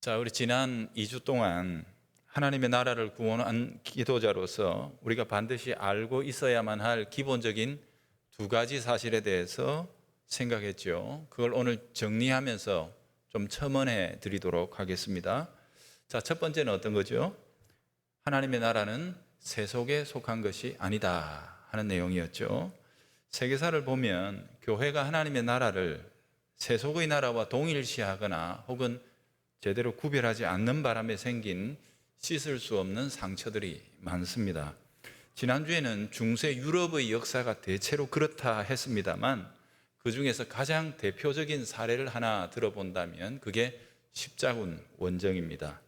자, 우리 지난 2주 동안 하나님의 나라를 구원한 기도자로서 우리가 반드시 알고 있어야만 할 기본적인 두 가지 사실에 대해서 생각했죠. 그걸 오늘 정리하면서 좀 첨언해 드리도록 하겠습니다. 자, 첫 번째는 어떤 거죠? 하나님의 나라는 세속에 속한 것이 아니다 하는 내용이었죠. 세계사를 보면 교회가 하나님의 나라를 세속의 나라와 동일시하거나 혹은 제대로 구별하지 않는 바람에 생긴 씻을 수 없는 상처들이 많습니다. 지난주에는 중세 유럽의 역사가 대체로 그렇다 했습니다만 그 중에서 가장 대표적인 사례를 하나 들어본다면 그게 십자군 원정입니다.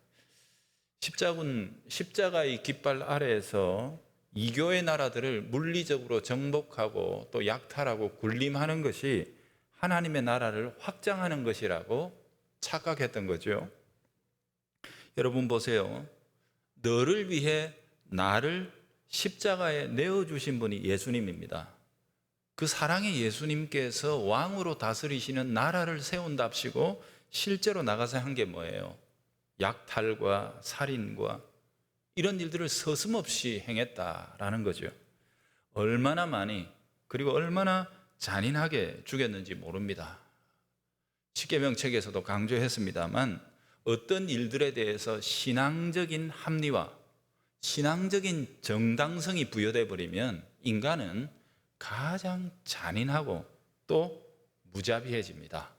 십자가의 깃발 아래에서 이교의 나라들을 물리적으로 정복하고 또 약탈하고 군림하는 것이 하나님의 나라를 확장하는 것이라고 착각했던 거죠. 여러분 보세요. 너를 위해 나를 십자가에 내어주신 분이 예수님입니다. 그 사랑의 예수님께서 왕으로 다스리시는 나라를 세운답시고 실제로 나가서 한 게 뭐예요? 약탈과 살인과 이런 일들을 서슴없이 행했다라는 거죠. 얼마나 많이 그리고 얼마나 잔인하게 죽였는지 모릅니다. 십계명 책에서도 강조했습니다만 어떤 일들에 대해서 신앙적인 합리화, 신앙적인 정당성이 부여돼 버리면 인간은 가장 잔인하고 또 무자비해집니다.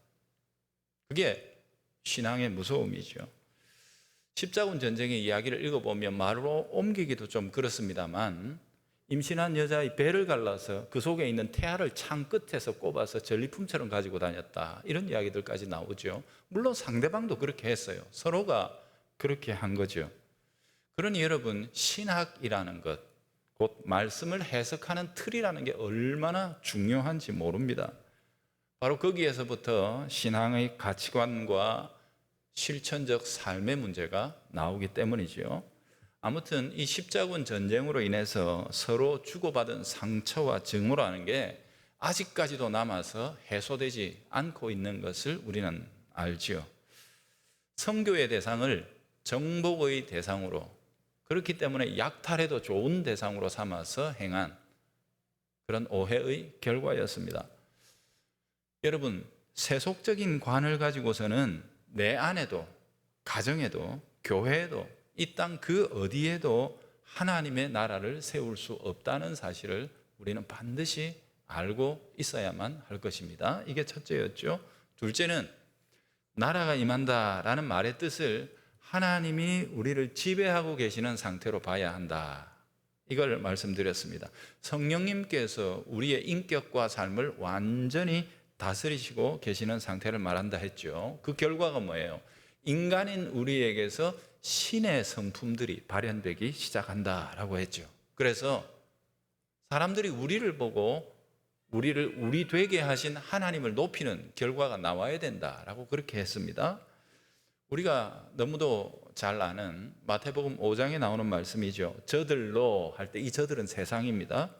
그게 신앙의 무서움이죠. 십자군 전쟁의 이야기를 읽어보면 말로 옮기기도 좀 그렇습니다만 임신한 여자의 배를 갈라서 그 속에 있는 태아를 창 끝에서 꼽아서 전리품처럼 가지고 다녔다. 이런 이야기들까지 나오죠. 물론 상대방도 그렇게 했어요. 서로가 그렇게 한 거죠. 그러니 여러분, 신학이라는 것, 곧 말씀을 해석하는 틀이라는 게 얼마나 중요한지 모릅니다. 바로 거기에서부터 신앙의 가치관과 실천적 삶의 문제가 나오기 때문이죠. 아무튼 이 십자군 전쟁으로 인해서 서로 주고받은 상처와 증오라는 게 아직까지도 남아서 해소되지 않고 있는 것을 우리는 알지요. 선교의 대상을 정복의 대상으로, 그렇기 때문에 약탈해도 좋은 대상으로 삼아서 행한 그런 오해의 결과였습니다. 여러분, 세속적인 관을 가지고서는 내 안에도, 가정에도, 교회에도 이 땅 그 어디에도 하나님의 나라를 세울 수 없다는 사실을 우리는 반드시 알고 있어야만 할 것입니다. 이게 첫째였죠. 둘째는 나라가 임한다라는 말의 뜻을 하나님이 우리를 지배하고 계시는 상태로 봐야 한다. 이걸 말씀드렸습니다. 성령님께서 우리의 인격과 삶을 완전히 다스리시고 계시는 상태를 말한다 했죠. 그 결과가 뭐예요? 인간인 우리에게서 신의 성품들이 발현되기 시작한다라고 했죠. 그래서 사람들이 우리를 보고 우리를 우리 되게 하신 하나님을 높이는 결과가 나와야 된다라고 그렇게 했습니다. 우리가 너무도 잘 아는 마태복음 5장에 나오는 말씀이죠. 저들로 할 때 이 저들은 세상입니다.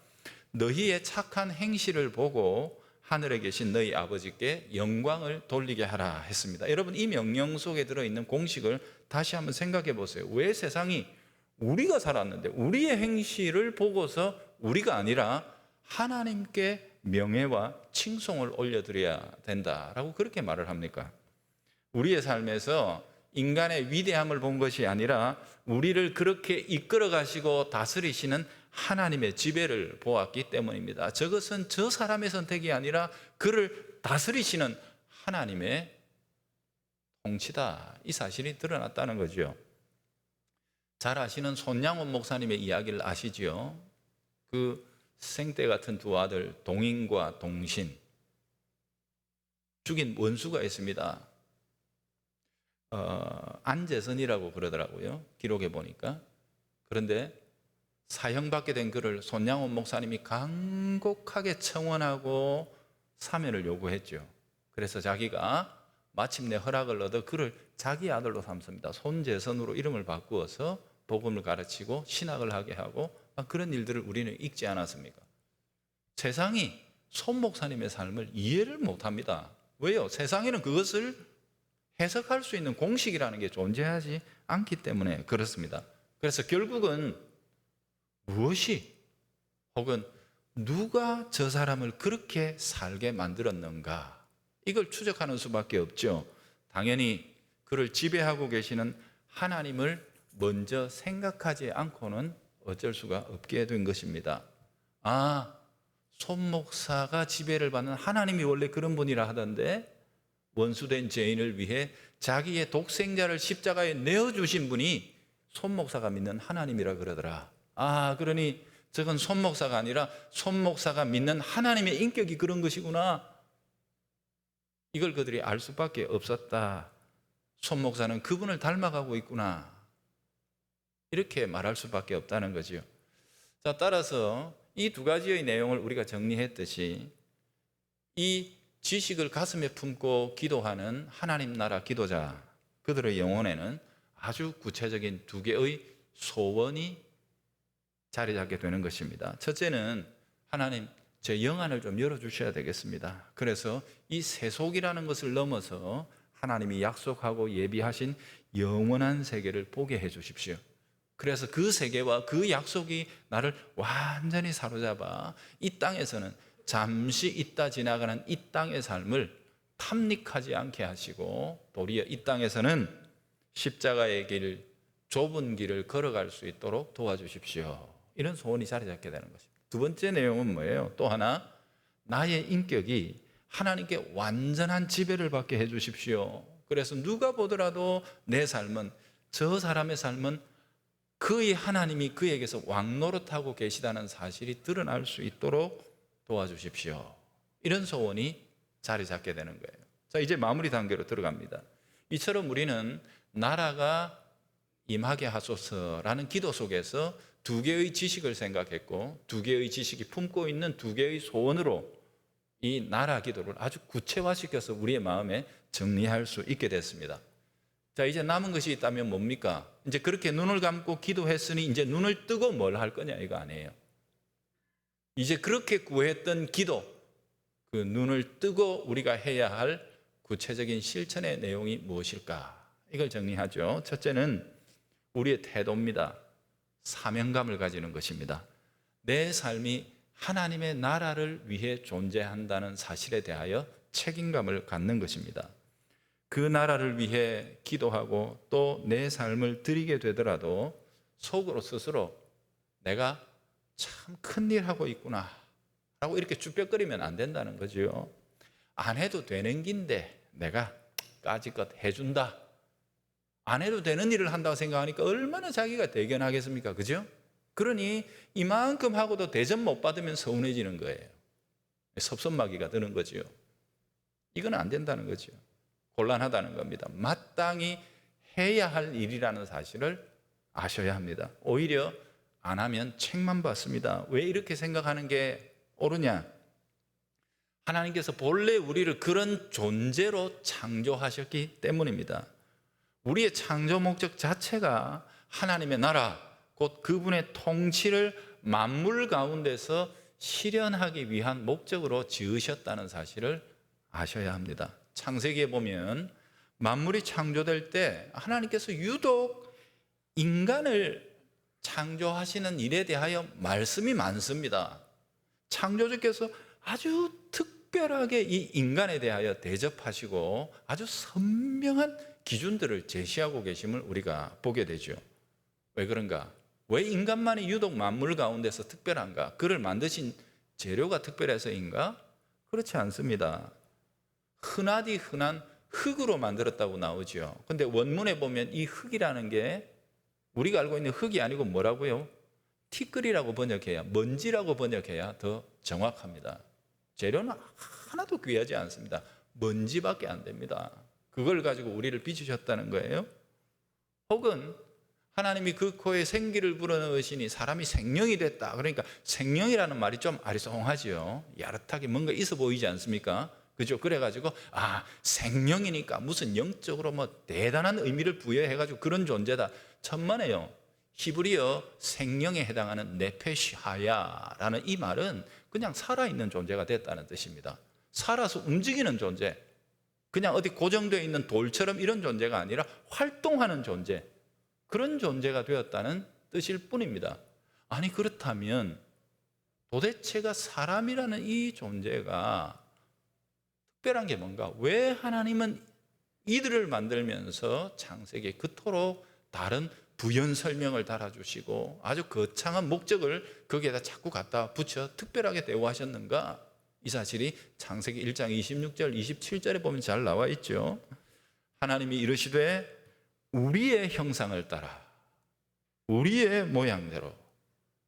너희의 착한 행실을 보고 하늘에 계신 너희 아버지께 영광을 돌리게 하라 했습니다. 여러분, 이 명령 속에 들어있는 공식을 다시 한번 생각해 보세요. 왜 세상이 우리가 살았는데 우리의 행실을 보고서 우리가 아니라 하나님께 명예와 칭송을 올려드려야 된다라고 그렇게 말을 합니까? 우리의 삶에서 인간의 위대함을 본 것이 아니라 우리를 그렇게 이끌어 가시고 다스리시는 하나님의 지배를 보았기 때문입니다. 저것은 저 사람의 선택이 아니라 그를 다스리시는 하나님의 통치다. 이 사실이 드러났다는 거죠. 잘 아시는 손양원 목사님의 이야기를 아시죠? 그 생떼 같은 두 아들 동인과 동신 죽인 원수가 있습니다. 안재선이라고 그러더라고요. 기록에 보니까. 그런데 사형받게 된 그를 손양원 목사님이 간곡하게 청원하고 사면을 요구했죠. 그래서 자기가 마침내 허락을 얻어 그를 자기 아들로 삼습니다. 손재선으로 이름을 바꾸어서 복음을 가르치고 신학을 하게 하고 그런 일들을 우리는 읽지 않았습니까? 세상이 손 목사님의 삶을 이해를 못합니다. 왜요? 세상에는 그것을 해석할 수 있는 공식이라는 게 존재하지 않기 때문에 그렇습니다. 그래서 결국은 무엇이 혹은 누가 저 사람을 그렇게 살게 만들었는가, 이걸 추적하는 수밖에 없죠. 당연히 그를 지배하고 계시는 하나님을 먼저 생각하지 않고는 어쩔 수가 없게 된 것입니다. 손 목사가 지배를 받는, 하나님이 원래 그런 분이라 하던데 원수된 죄인을 위해 자기의 독생자를 십자가에 내어주신 분이 손 목사가 믿는 하나님이라 그러더라. 그러니 저건 손 목사가 아니라 손 목사가 믿는 하나님의 인격이 그런 것이구나. 이걸 그들이 알 수밖에 없었다. 손 목사는 그분을 닮아가고 있구나. 이렇게 말할 수밖에 없다는 거죠. 자, 따라서 이 두 가지의 내용을 우리가 정리했듯이 이 지식을 가슴에 품고 기도하는 하나님 나라 기도자, 그들의 영혼에는 아주 구체적인 두 개의 소원이 자리 잡게 되는 것입니다. 첫째는 하나님, 제 영안을 좀 열어주셔야 되겠습니다. 그래서 이 세속이라는 것을 넘어서 하나님이 약속하고 예비하신 영원한 세계를 보게 해 주십시오. 그래서 그 세계와 그 약속이 나를 완전히 사로잡아 이 땅에서는 잠시 있다 지나가는 이 땅의 삶을 탐닉하지 않게 하시고 도리어 이 땅에서는 십자가의 길, 좁은 길을 걸어갈 수 있도록 도와주십시오. 이런 소원이 자리 잡게 되는 것입니다. 두 번째 내용은 뭐예요? 또 하나, 나의 인격이 하나님께 완전한 지배를 받게 해 주십시오. 그래서 누가 보더라도 내 삶은, 저 사람의 삶은 그의 하나님이 그에게서 왕노릇하고 계시다는 사실이 드러날 수 있도록 도와주십시오. 이런 소원이 자리 잡게 되는 거예요. 자, 이제 마무리 단계로 들어갑니다. 이처럼 우리는 나라가 임하게 하소서라는 기도 속에서 두 개의 지식을 생각했고, 두 개의 지식이 품고 있는 두 개의 소원으로 이 나라 기도를 아주 구체화시켜서 우리의 마음에 정리할 수 있게 됐습니다. 자, 이제 남은 것이 있다면 뭡니까? 이제 그렇게 눈을 감고 기도했으니 이제 눈을 뜨고 뭘 할 거냐, 이거 아니에요. 이제 그렇게 구했던 기도, 그 눈을 뜨고 우리가 해야 할 구체적인 실천의 내용이 무엇일까? 이걸 정리하죠. 첫째는 우리의 태도입니다. 사명감을 가지는 것입니다. 내 삶이 하나님의 나라를 위해 존재한다는 사실에 대하여 책임감을 갖는 것입니다. 그 나라를 위해 기도하고 또 내 삶을 드리게 되더라도 속으로 스스로 내가 참 큰일 하고 있구나 라고 이렇게 쭈뼛거리면 안 된다는 거죠. 안 해도 되는 긴데 내가 까짓것 해준다. 안 해도 되는 일을 한다고 생각하니까 얼마나 자기가 대견하겠습니까? 그죠? 그러니 이만큼 하고도 대접 못 받으면 서운해지는 거예요. 섭섭마귀가 드는 거죠. 이건 안 된다는 거죠. 곤란하다는 겁니다. 마땅히 해야 할 일이라는 사실을 아셔야 합니다. 오히려 안 하면 책만 받습니다. 왜 이렇게 생각하는 게 옳으냐? 하나님께서 본래 우리를 그런 존재로 창조하셨기 때문입니다. 우리의 창조 목적 자체가 하나님의 나라, 곧 그분의 통치를 만물 가운데서 실현하기 위한 목적으로 지으셨다는 사실을 아셔야 합니다. 창세기에 보면 만물이 창조될 때 하나님께서 유독 인간을 창조하시는 일에 대하여 말씀이 많습니다. 창조주께서 아주 특별하게 이 인간에 대하여 대접하시고 아주 선명한 기준들을 제시하고 계심을 우리가 보게 되죠. 왜 그런가? 왜 인간만이 유독 만물 가운데서 특별한가? 그를 만드신 재료가 특별해서인가? 그렇지 않습니다. 흔하디 흔한 흙으로 만들었다고 나오죠. 근데 원문에 보면 이 흙이라는 게 우리가 알고 있는 흙이 아니고 뭐라고요? 티끌이라고 번역해야, 먼지라고 번역해야 더 정확합니다. 재료는 하나도 귀하지 않습니다. 먼지밖에 안 됩니다. 그걸 가지고 우리를 빚으셨다는 거예요. 혹은 하나님이 그 코에 생기를 불어넣으시니 사람이 생명이 됐다. 그러니까 생명이라는 말이 좀 아리송하지요. 야릇하게 뭔가 있어 보이지 않습니까? 그죠? 그래가지고 생명이니까 무슨 영적으로 뭐 대단한 의미를 부여해가지고 그런 존재다. 천만에요. 히브리어 생명에 해당하는 네페시하야라는 이 말은 그냥 살아있는 존재가 됐다는 뜻입니다. 살아서 움직이는 존재. 그냥 어디 고정되어 있는 돌처럼 이런 존재가 아니라 활동하는 존재, 그런 존재가 되었다는 뜻일 뿐입니다. 아니 그렇다면 도대체가 사람이라는 이 존재가 특별한 게 뭔가? 왜 하나님은 이들을 만들면서 창세기에 그토록 다른 부연 설명을 달아주시고 아주 거창한 목적을 거기에다 자꾸 갖다 붙여 특별하게 대우하셨는가? 이 사실이 창세기 1장 26절 27절에 보면 잘 나와 있죠. 하나님이 이르시되 우리의 형상을 따라 우리의 모양대로,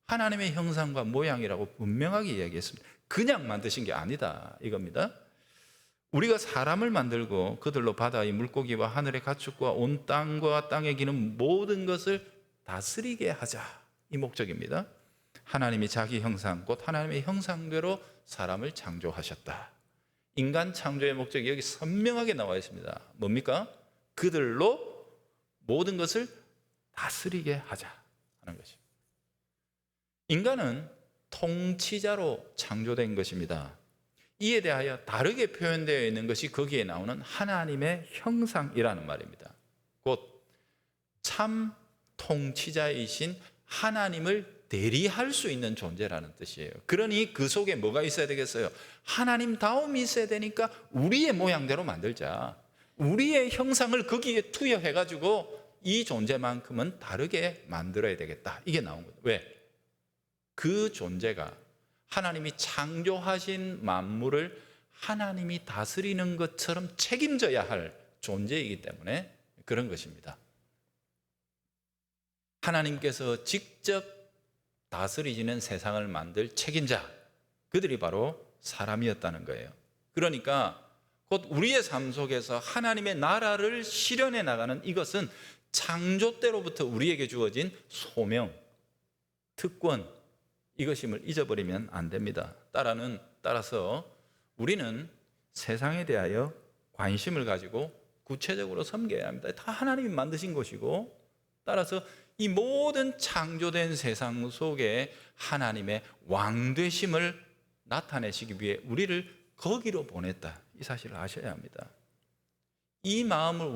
하나님의 형상과 모양이라고 분명하게 이야기했습니다. 그냥 만드신 게 아니다 이겁니다. 우리가 사람을 만들고 그들로 바다의 물고기와 하늘의 가축과 온 땅과 땅에 기는 모든 것을 다스리게 하자, 이 목적입니다. 하나님이 자기 형상 곧 하나님의 형상대로 사람을 창조하셨다. 인간 창조의 목적이 여기 선명하게 나와 있습니다. 뭡니까? 그들로 모든 것을 다스리게 하자 하는 것입니다. 인간은 통치자로 창조된 것입니다. 이에 대하여 다르게 표현되어 있는 것이 거기에 나오는 하나님의 형상이라는 말입니다. 곧 참 통치자이신 하나님을 대리할 수 있는 존재라는 뜻이에요. 그러니 그 속에 뭐가 있어야 되겠어요? 하나님다움이 있어야 되니까 우리의 모양대로 만들자. 우리의 형상을 거기에 투여해가지고 이 존재만큼은 다르게 만들어야 되겠다. 이게 나온 거예요. 왜? 그 존재가 하나님이 창조하신 만물을 하나님이 다스리는 것처럼 책임져야 할 존재이기 때문에 그런 것입니다. 하나님께서 직접 다스리시는 세상을 만들 책임자, 그들이 바로 사람이었다는 거예요. 그러니까 곧 우리의 삶 속에서 하나님의 나라를 실현해 나가는 이것은 창조 때로부터 우리에게 주어진 소명, 특권, 이것임을 잊어버리면 안 됩니다. 따라서 우리는 세상에 대하여 관심을 가지고 구체적으로 섬겨야 합니다. 다 하나님이 만드신 것이고, 따라서 이 모든 창조된 세상 속에 하나님의 왕되심을 나타내시기 위해 우리를 거기로 보냈다. 이 사실을 아셔야 합니다. 이 마음을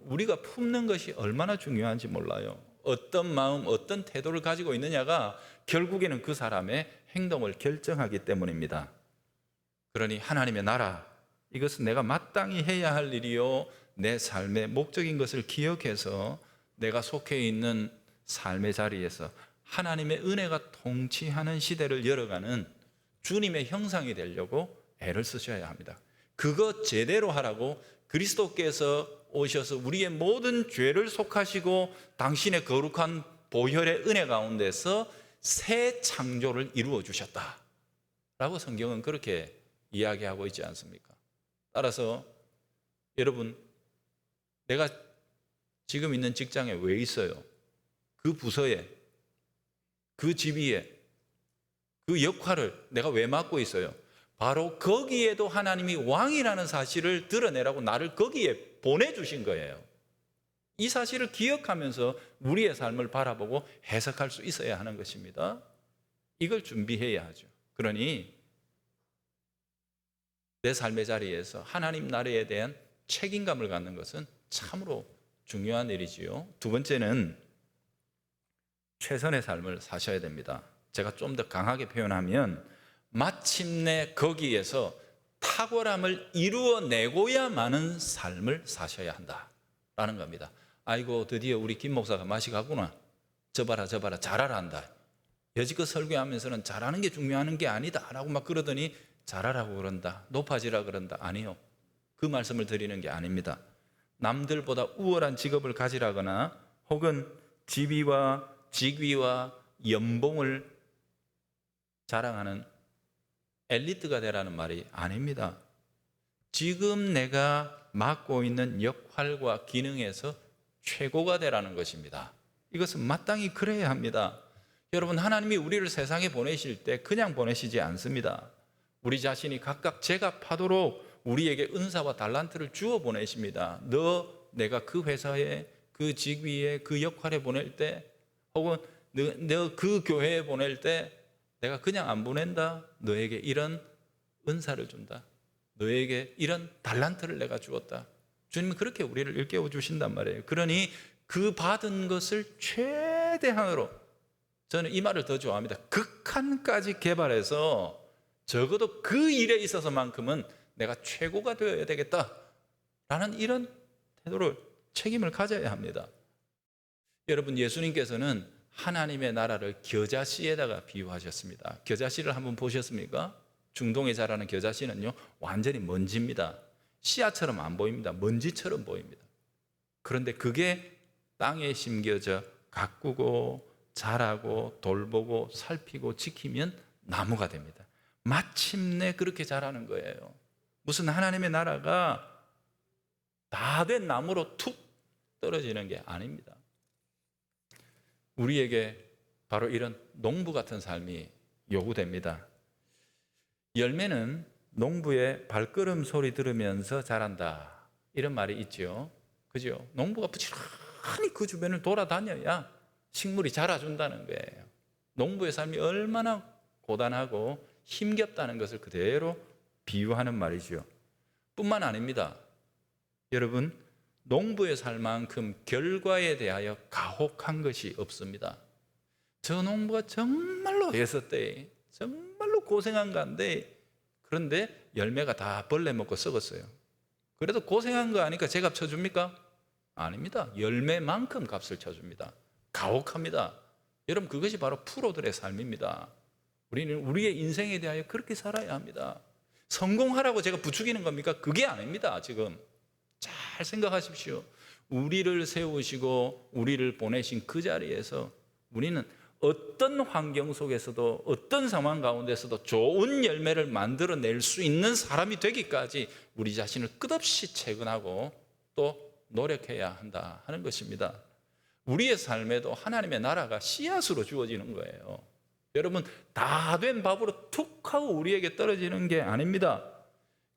우리가 품는 것이 얼마나 중요한지 몰라요. 어떤 마음, 어떤 태도를 가지고 있느냐가 결국에는 그 사람의 행동을 결정하기 때문입니다. 그러니 하나님의 나라, 이것은 내가 마땅히 해야 할 일이요, 내 삶의 목적인 것을 기억해서 내가 속해 있는 삶의 자리에서 하나님의 은혜가 통치하는 시대를 열어가는 주님의 형상이 되려고 애를 쓰셔야 합니다. 그거 제대로 하라고 그리스도께서 오셔서 우리의 모든 죄를 속하시고 당신의 거룩한 보혈의 은혜 가운데서 새 창조를 이루어 주셨다라고 성경은 그렇게 이야기하고 있지 않습니까? 따라서 여러분, 내가 지금 있는 직장에 왜 있어요? 그 부서에, 그 지위에, 그 역할을 내가 왜 맡고 있어요? 바로 거기에도 하나님이 왕이라는 사실을 드러내라고 나를 거기에 보내주신 거예요. 이 사실을 기억하면서 우리의 삶을 바라보고 해석할 수 있어야 하는 것입니다. 이걸 준비해야 하죠. 그러니 내 삶의 자리에서 하나님 나라에 대한 책임감을 갖는 것은 참으로 중요한 일이지요. 두 번째는 최선의 삶을 사셔야 됩니다. 제가 좀 더 강하게 표현하면 마침내 거기에서 탁월함을 이루어내고야만은 삶을 사셔야 한다라는 겁니다. 아이고, 드디어 우리 김 목사가 맛이 가구나. 저 봐라 잘하라 한다. 여지껏 설교하면서는 잘하는 게 중요한 게 아니다 라고 막 그러더니 잘하라고 그런다, 높아지라 그런다. 아니요, 그 말씀을 드리는 게 아닙니다. 남들보다 우월한 직업을 가지라거나 혹은 지위와 직위와 연봉을 자랑하는 엘리트가 되라는 말이 아닙니다. 지금 내가 맡고 있는 역할과 기능에서 최고가 되라는 것입니다. 이것은 마땅히 그래야 합니다. 여러분, 하나님이 우리를 세상에 보내실 때 그냥 보내시지 않습니다. 우리 자신이 각각 제값하도록 우리에게 은사와 달란트를 주어 보내십니다. 내가 그 회사에, 그 직위에, 그 역할에 보낼 때, 혹은 너 그 교회에 보낼 때 내가 그냥 안 보낸다. 너에게 이런 은사를 준다. 너에게 이런 달란트를 내가 주었다. 주님은 그렇게 우리를 일깨워 주신단 말이에요. 그러니 그 받은 것을 최대한으로, 저는 이 말을 더 좋아합니다. 극한까지 개발해서 적어도 그 일에 있어서만큼은 내가 최고가 되어야 되겠다라는 이런 태도를, 책임을 가져야 합니다. 여러분, 예수님께서는 하나님의 나라를 겨자씨에다가 비유하셨습니다. 겨자씨를 한번 보셨습니까? 중동에 자라는 겨자씨는요, 완전히 먼지입니다. 씨앗처럼 안 보입니다. 먼지처럼 보입니다. 그런데 그게 땅에 심겨져 가꾸고 자라고 돌보고 살피고 지키면 나무가 됩니다. 마침내 그렇게 자라는 거예요. 무슨 하나님의 나라가 다 된 나무로 툭 떨어지는 게 아닙니다. 우리에게 바로 이런 농부 같은 삶이 요구됩니다. 열매는 농부의 발걸음 소리 들으면서 자란다, 이런 말이 있죠. 그죠? 농부가 부지런히 그 주변을 돌아다녀야 식물이 자라준다는 거예요. 농부의 삶이 얼마나 고단하고 힘겹다는 것을 그대로 비유하는 말이죠. 뿐만 아닙니다. 여러분, 농부의 삶만큼 결과에 대하여 가혹한 것이 없습니다. 저 농부가 정말로 애썼대, 정말로 고생한 건데, 그런데 열매가 다 벌레 먹고 썩었어요. 그래도 고생한 거 아니까 제값 쳐줍니까? 아닙니다. 열매만큼 값을 쳐줍니다. 가혹합니다. 여러분, 그것이 바로 프로들의 삶입니다. 우리는 우리의 인생에 대하여 그렇게 살아야 합니다. 성공하라고 제가 부추기는 겁니까? 그게 아닙니다. 지금 잘 생각하십시오. 우리를 세우시고 우리를 보내신 그 자리에서 우리는 어떤 환경 속에서도, 어떤 상황 가운데서도 좋은 열매를 만들어낼 수 있는 사람이 되기까지 우리 자신을 끝없이 채근하고 또 노력해야 한다 하는 것입니다. 우리의 삶에도 하나님의 나라가 씨앗으로 주어지는 거예요. 여러분, 다 된 밥으로 툭 하고 우리에게 떨어지는 게 아닙니다.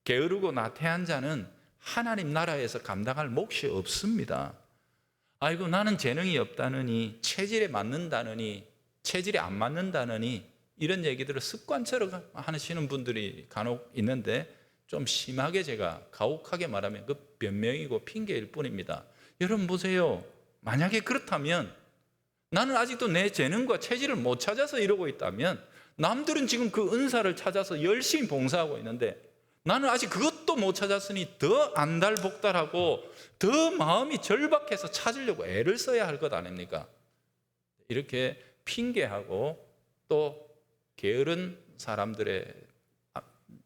게으르고 나태한 자는 하나님 나라에서 감당할 몫이 없습니다. 아이고, 나는 재능이 없다느니, 체질에 맞는다느니, 체질에 안 맞는다느니, 이런 얘기들을 습관처럼 하시는 분들이 간혹 있는데, 좀 심하게 제가 가혹하게 말하면 그 변명이고 핑계일 뿐입니다. 여러분 보세요. 만약에 그렇다면, 나는 아직도 내 재능과 체질을 못 찾아서 이러고 있다면, 남들은 지금 그 은사를 찾아서 열심히 봉사하고 있는데 나는 아직 그것도 못 찾았으니 더 안달복달하고 더 마음이 절박해서 찾으려고 애를 써야 할 것 아닙니까? 이렇게 핑계하고 또 게으른 사람들의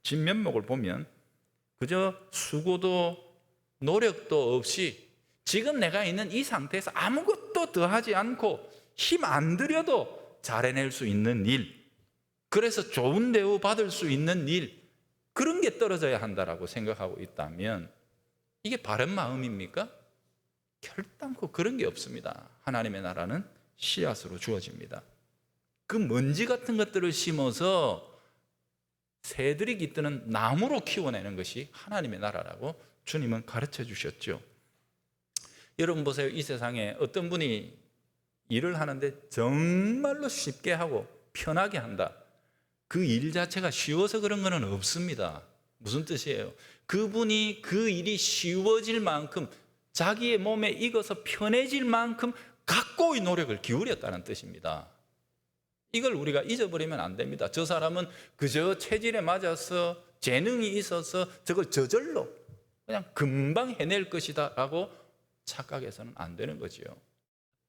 진면목을 보면 그저 수고도 노력도 없이 지금 내가 있는 이 상태에서 아무것도 더하지 않고 힘 안 들여도 잘해낼 수 있는 일, 그래서 좋은 대우 받을 수 있는 일, 그런 게 떨어져야 한다라고 생각하고 있다면 이게 바른 마음입니까? 결단코 그런 게 없습니다. 하나님의 나라는 씨앗으로 주어집니다. 그 먼지 같은 것들을 심어서 새들이 깃드는 나무로 키워내는 것이 하나님의 나라라고 주님은 가르쳐 주셨죠. 여러분 보세요. 이 세상에 어떤 분이 일을 하는데 정말로 쉽게 하고 편하게 한다. 그 일 자체가 쉬워서 그런 건 없습니다. 무슨 뜻이에요? 그분이 그 일이 쉬워질 만큼 자기의 몸에 익어서 편해질 만큼 각고의 노력을 기울였다는 뜻입니다. 이걸 우리가 잊어버리면 안 됩니다. 저 사람은 그저 체질에 맞아서 재능이 있어서 저걸 저절로 그냥 금방 해낼 것이다 라고 착각해서는 안 되는 거지요.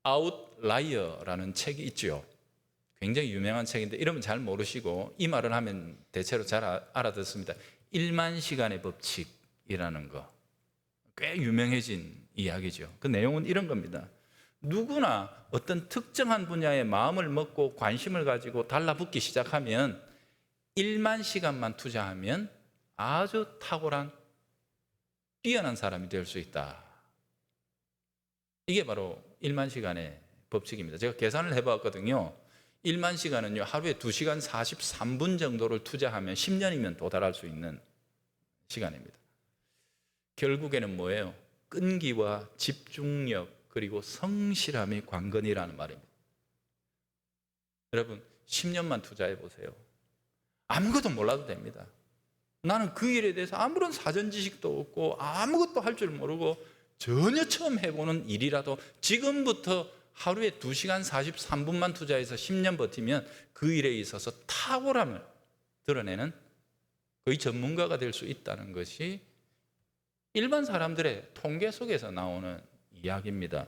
아웃라이어라는 책이 있죠. 굉장히 유명한 책인데 이러면 잘 모르시고 이 말을 하면 대체로 잘 알아듣습니다. 1만 시간의 법칙이라는 거, 꽤 유명해진 이야기죠. 그 내용은 이런 겁니다. 누구나 어떤 특정한 분야에 마음을 먹고 관심을 가지고 달라붙기 시작하면 1만 시간만 투자하면 아주 탁월한 뛰어난 사람이 될 수 있다. 이게 바로 1만 시간의 법칙입니다. 제가 계산을 해봤거든요. 1만 시간은요, 하루에 2시간 43분 정도를 투자하면 10년이면 도달할 수 있는 시간입니다. 결국에는 뭐예요? 끈기와 집중력 그리고 성실함이 관건이라는 말입니다. 여러분 10년만 투자해 보세요. 아무것도 몰라도 됩니다. 나는 그 일에 대해서 아무런 사전 지식도 없고 아무것도 할 줄 모르고 전혀 처음 해보는 일이라도 지금부터 하루에 2시간 43분만 투자해서 10년 버티면 그 일에 있어서 탁월함을 드러내는 거의 전문가가 될 수 있다는 것이 일반 사람들의 통계 속에서 나오는 이야기입니다.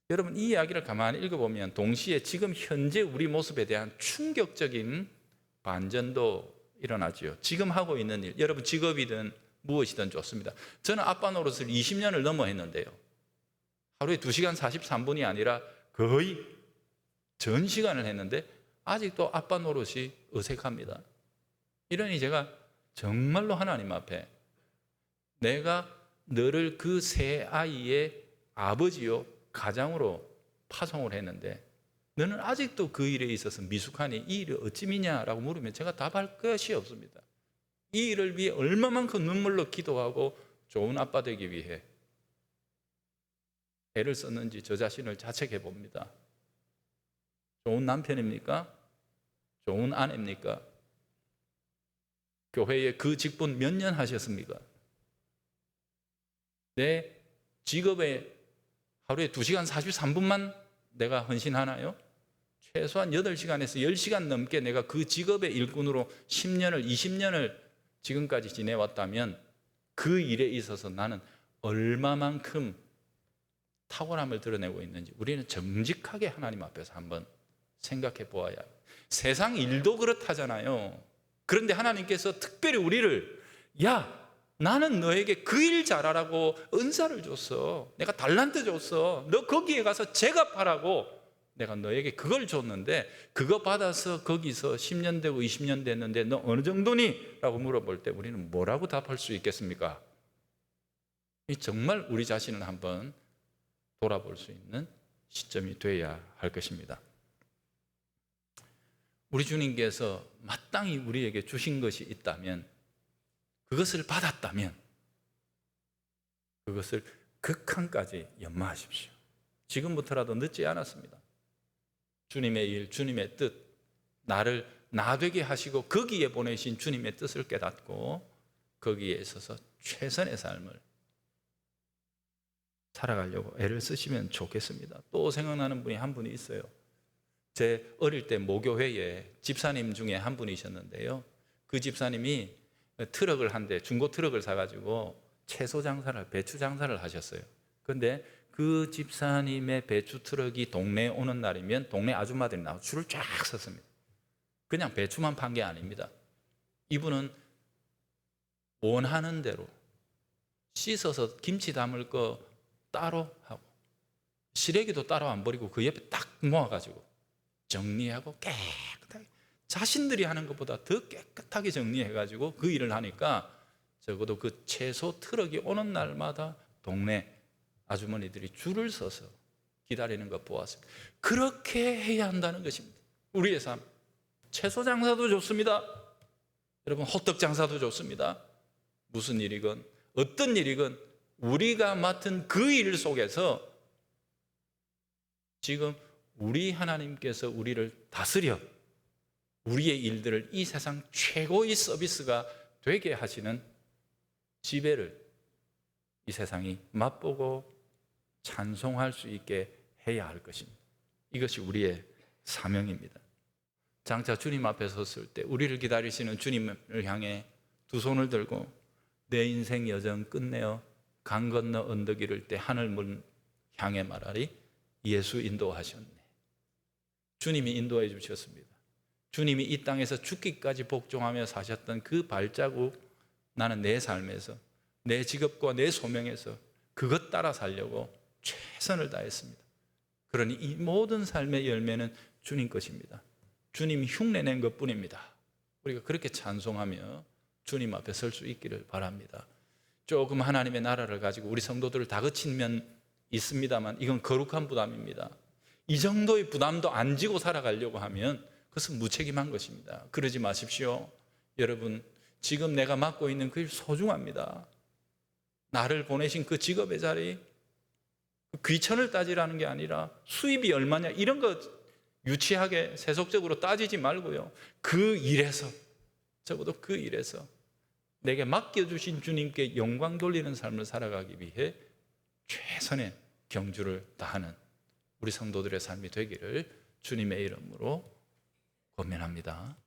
여러분, 이 이야기를 가만히 읽어보면 동시에 지금 현재 우리 모습에 대한 충격적인 반전도 일어나죠. 지금 하고 있는 일, 여러분 직업이든 무엇이든 좋습니다. 저는 아빠 노릇을 20년을 넘어 했는데요, 하루에 2시간 43분이 아니라 거의 전 시간을 했는데 아직도 아빠 노릇이 어색합니다. 이러니 제가 정말로 하나님 앞에 내가 너를 그 새 아이의 아버지요 가장으로 파송을 했는데 너는 아직도 그 일에 있어서 미숙하니 이 일을 어찌 미냐라고 물으면 제가 답할 것이 없습니다. 이 일을 위해 얼마만큼 눈물로 기도하고 좋은 아빠 되기 위해 애를 썼는지 저 자신을 자책해 봅니다. 좋은 남편입니까? 좋은 아내입니까? 교회에 그 직분 몇 년 하셨습니까? 내 직업에 하루에 2시간 43분만 내가 헌신하나요? 최소한 8시간에서 10시간 넘게 내가 그 직업의 일꾼으로 10년을 20년을 지금까지 지내왔다면 그 일에 있어서 나는 얼마만큼 탁월함을 드러내고 있는지 우리는 정직하게 하나님 앞에서 한번 생각해 보아야 해요. 세상 일도 그렇다잖아요. 그런데 하나님께서 특별히 우리를 나는 너에게 그 일 잘하라고 은사를 줬어. 내가 달란트 줬어. 너 거기에 가서 제갑하라고 내가 너에게 그걸 줬는데 그거 받아서 거기서 10년 되고 20년 됐는데 너 어느 정도니? 라고 물어볼 때 우리는 뭐라고 답할 수 있겠습니까? 정말 우리 자신을 한번 돌아볼 수 있는 시점이 되어야 할 것입니다. 우리 주님께서 마땅히 우리에게 주신 것이 있다면, 그것을 받았다면 그것을 극한까지 연마하십시오. 지금부터라도 늦지 않았습니다. 주님의 일, 주님의 뜻, 나를 나 되게 하시고 거기에 보내신 주님의 뜻을 깨닫고 거기에 있어서 최선의 삶을 살아가려고 애를 쓰시면 좋겠습니다. 또 생각나는 분이 한 분이 있어요. 제 어릴 때 모교회에 집사님 중에 한 분이셨는데요, 그 집사님이 트럭을 한 대, 중고 트럭을 사가지고 채소 장사를, 배추 장사를 하셨어요. 그런데 그 집사님의 배추 트럭이 동네에 오는 날이면 동네 아줌마들이 나와 줄을 쫙 섰습니다. 그냥 배추만 판 게 아닙니다. 이분은 원하는 대로 씻어서 김치 담을 거 따로 하고 시래기도 따로 안 버리고 그 옆에 딱 모아가지고 정리하고 깨끗하게, 자신들이 하는 것보다 더 깨끗하게 정리해가지고 그 일을 하니까 적어도 그 채소 트럭이 오는 날마다 동네 아주머니들이 줄을 서서 기다리는 것 보았습니다. 그렇게 해야 한다는 것입니다. 우리의 삶, 채소 장사도 좋습니다. 여러분, 호떡 장사도 좋습니다. 무슨 일이건 어떤 일이건 우리가 맡은 그 일 속에서 지금 우리 하나님께서 우리를 다스려 우리의 일들을 이 세상 최고의 서비스가 되게 하시는 지배를 이 세상이 맛보고 찬송할 수 있게 해야 할 것입니다. 이것이 우리의 사명입니다. 장차 주님 앞에 섰을 때 우리를 기다리시는 주님을 향해 두 손을 들고 내 인생 여정 끝내어 강 건너 언덕 이를 때 하늘 문 향해 말하리, 예수 인도하셨네. 주님이 인도해 주셨습니다. 주님이 이 땅에서 죽기까지 복종하며 사셨던 그 발자국, 나는 내 삶에서, 내 직업과 내 소명에서 그것 따라 살려고 최선을 다했습니다. 그러니 이 모든 삶의 열매는 주님 것입니다. 주님이 흉내낸 것뿐입니다. 우리가 그렇게 찬송하며 주님 앞에 설 수 있기를 바랍니다. 조금 하나님의 나라를 가지고 우리 성도들을 다그친 면 있습니다만 이건 거룩한 부담입니다. 이 정도의 부담도 안 지고 살아가려고 하면 그것은 무책임한 것입니다. 그러지 마십시오. 여러분, 지금 내가 맡고 있는 그 일 소중합니다. 나를 보내신 그 직업의 자리, 귀천을 따지라는 게 아니라 수입이 얼마냐 이런 거 유치하게 세속적으로 따지지 말고요, 그 일에서, 적어도 그 일에서 내게 맡겨주신 주님께 영광 돌리는 삶을 살아가기 위해 최선의 경주를 다하는 우리 성도들의 삶이 되기를 주님의 이름으로 권면합니다.